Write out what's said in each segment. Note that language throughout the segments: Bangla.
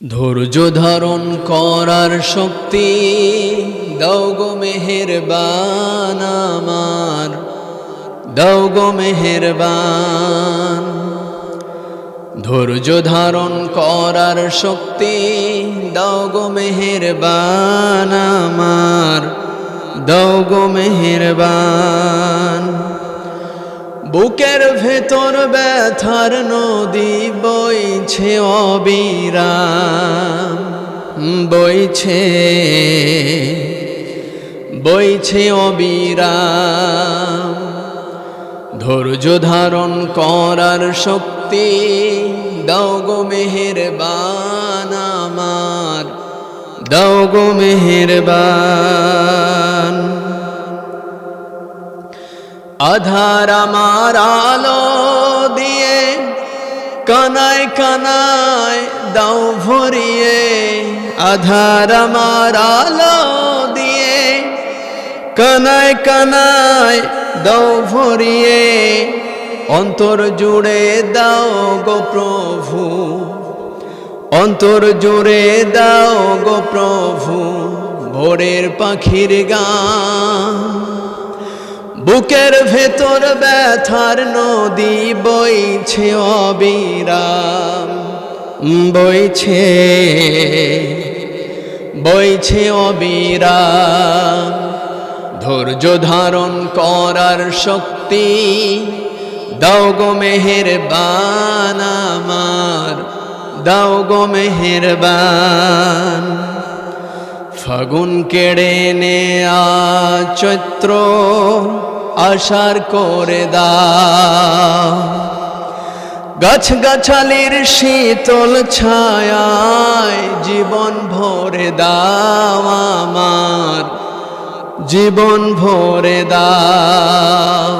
ধৈর্য ধারণ করার শক্তি দাও গো মেহেরবান আমার, দাও গো মেহেরবান। ধৈর্য ধারণ করার শক্তি দাও গো মেহেরবান আমার, দাও গো মেহেরবান। বুকের ভেতর ব্যথার নদী বইছে অবিরাম, বইছে বইছে অবিরাম। ধৈর্য ধারণ করার শক্তি দাও গো মেহেরবান আমার, দাও গো মেহেরবান। আধার আমার আলো দিয়ে কানায় কানায় দাও ভরিয়ে, আধার আমার আলো দিয়ে কানায় কানায় দাও ভরিয়ে। অন্তর জুড়ে দাও গো প্রভু, অন্তর জুড়ে দাও গো প্রভু ভোরের পাখির গান। বুকের ভেতর ব্যথার নদী বইছে অবিরাম, বইছে বইছে অবিরাম। ধৈর্য ধারণ করার শক্তি দাও গো মেহেরবান আমার, দাও গো মেহেরবান। ফাগুন কেড়ে নেয়া চৈত্র আষাঢ় করে দাও, গাছ গাছালির শীতল ছায়ায় জীবন ভরে দাও আমার, জীবন ভরে দাও।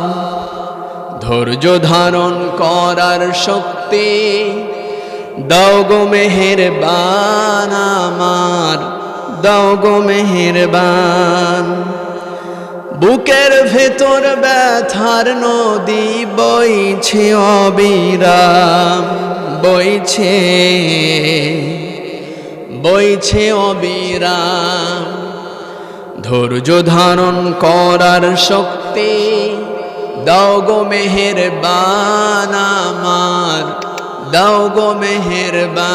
ধৈর্য ধারণ করার শক্তি দাও গো মেহেরবান আমার, দাও গো মেহেরবান। বুকের ভেতর ব্যথার নদী বইছে অবিরাম, বইছে বইছে অবিরাম। ধৈর্য ধারণ করার শক্তি দাও গো মেহেরবান আমার, দাও গো মেহেরবান।